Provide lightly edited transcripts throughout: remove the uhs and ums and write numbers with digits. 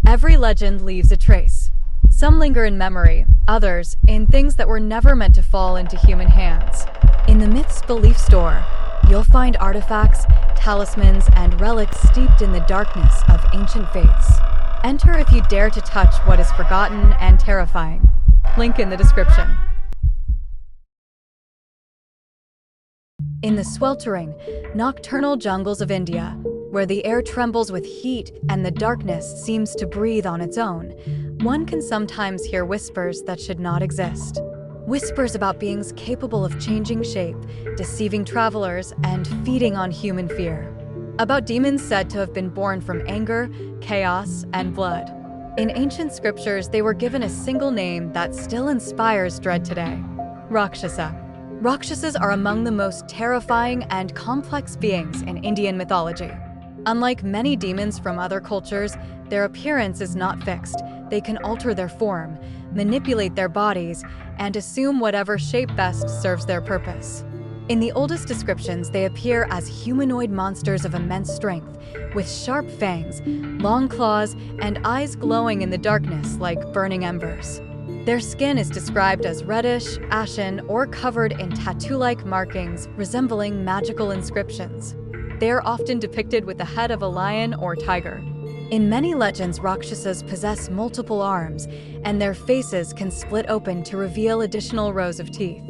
Every legend leaves a trace. Some linger in memory, others in things that were never meant to fall into human hands. In the Myths Belief Store, you'll find artifacts, talismans, and relics steeped in the darkness of ancient faiths. Enter if you dare to touch what is forgotten and terrifying. Link in the description. In the sweltering, nocturnal jungles of India, where the air trembles with heat and the darkness seems to breathe on its own, one can sometimes hear whispers that should not exist. Whispers about beings capable of changing shape, deceiving travelers, and feeding on human fear. About demons said to have been born from anger, chaos, and blood. In ancient scriptures, they were given a single name that still inspires dread today: Rakshasa. Rakshasas are among the most terrifying and complex beings in Indian mythology. Unlike many demons from other cultures, their appearance is not fixed. They can alter their form, manipulate their bodies, and assume whatever shape best serves their purpose. In the oldest descriptions, they appear as humanoid monsters of immense strength, with sharp fangs, long claws, and eyes glowing in the darkness like burning embers. Their skin is described as reddish, ashen, or covered in tattoo-like markings resembling magical inscriptions. They are often depicted with the head of a lion or tiger. In many legends, Rakshasas possess multiple arms, and their faces can split open to reveal additional rows of teeth.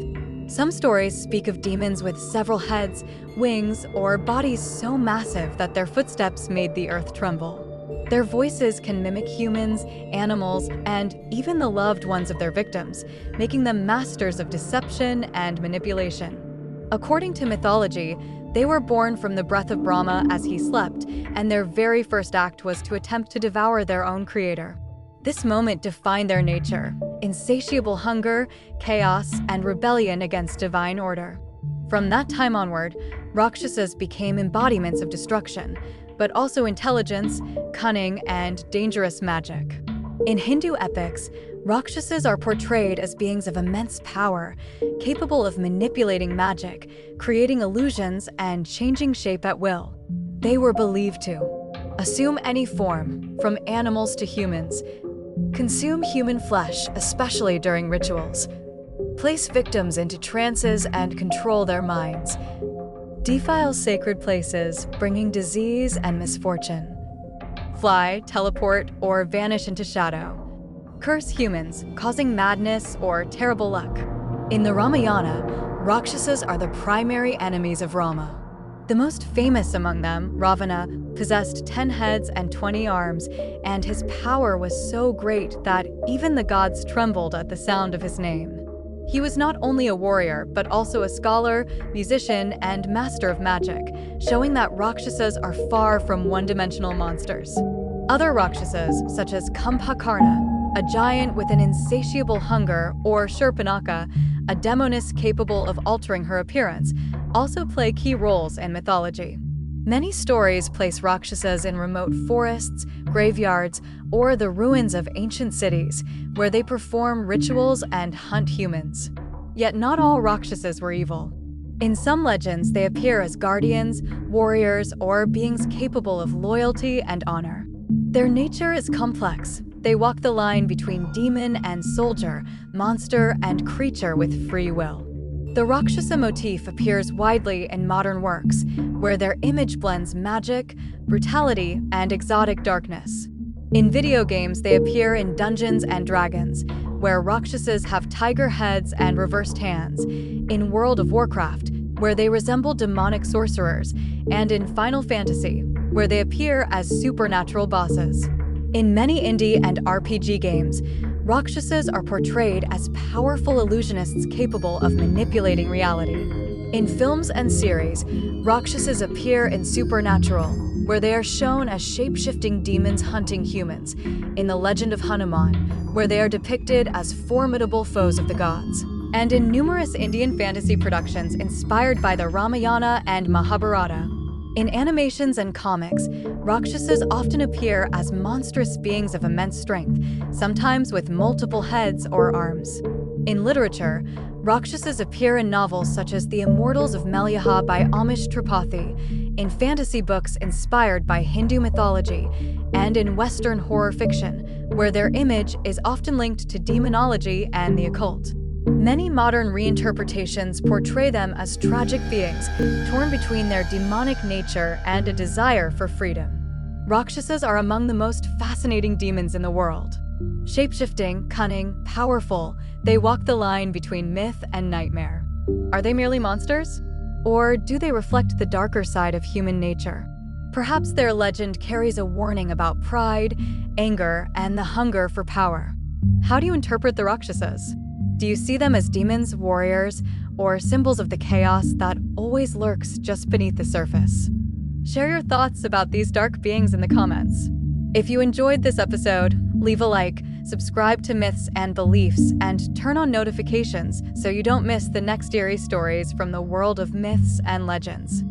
Some stories speak of demons with several heads, wings, or bodies so massive that their footsteps made the earth tremble. Their voices can mimic humans, animals, and even the loved ones of their victims, making them masters of deception and manipulation. According to mythology, they were born from the breath of Brahma as he slept, and their very first act was to attempt to devour their own creator. This moment defined their nature: insatiable hunger, chaos, and rebellion against divine order. From that time onward, Rakshasas became embodiments of destruction, but also intelligence, cunning, and dangerous magic. In Hindu epics, Rakshasas are portrayed as beings of immense power, capable of manipulating magic, creating illusions, and changing shape at will. They were believed to assume any form, from animals to humans, consume human flesh, especially during rituals, place victims into trances and control their minds, defile sacred places, bringing disease and misfortune, fly, teleport, or vanish into shadow, curse humans, causing madness or terrible luck. In the Ramayana, Rakshasas are the primary enemies of Rama. The most famous among them, Ravana, possessed 10 heads and 20 arms, and his power was so great that even the gods trembled at the sound of his name. He was not only a warrior, but also a scholar, musician, and master of magic, showing that Rakshasas are far from one-dimensional monsters. Other Rakshasas, such as Kumbhakarna, a giant with an insatiable hunger, or Shurpanaka, a demoness capable of altering her appearance, also play key roles in mythology. Many stories place Rakshasas in remote forests, graveyards, or the ruins of ancient cities, where they perform rituals and hunt humans. Yet not all Rakshasas were evil. In some legends, they appear as guardians, warriors, or beings capable of loyalty and honor. Their nature is complex. They walk the line between demon and soldier, monster and creature with free will. The Rakshasa motif appears widely in modern works, where their image blends magic, brutality, and exotic darkness. In video games, they appear in Dungeons and Dragons, where Rakshasas have tiger heads and reversed hands, in World of Warcraft, where they resemble demonic sorcerers, and in Final Fantasy, where they appear as supernatural bosses. In many indie and RPG games, Rakshasas are portrayed as powerful illusionists capable of manipulating reality. In films and series, Rakshasas appear in Supernatural, where they are shown as shape-shifting demons hunting humans, in The Legend of Hanuman, where they are depicted as formidable foes of the gods, and in numerous Indian fantasy productions inspired by the Ramayana and Mahabharata. In animations and comics, Rakshasas often appear as monstrous beings of immense strength, sometimes with multiple heads or arms. In literature, Rakshasas appear in novels such as The Immortals of Melaha by Amish Tripathi, in fantasy books inspired by Hindu mythology, and in Western horror fiction, where their image is often linked to demonology and the occult. Many modern reinterpretations portray them as tragic beings, torn between their demonic nature and a desire for freedom. Rakshasas are among the most fascinating demons in the world. Shapeshifting, cunning, powerful, they walk the line between myth and nightmare. Are they merely monsters? Or do they reflect the darker side of human nature? Perhaps their legend carries a warning about pride, anger, and the hunger for power. How do you interpret the Rakshasas? Do you see them as demons, warriors, or symbols of the chaos that always lurks just beneath the surface? Share your thoughts about these dark beings in the comments. If you enjoyed this episode, leave a like, subscribe to Myths and Beliefs, and turn on notifications so you don't miss the next eerie stories from the world of myths and legends.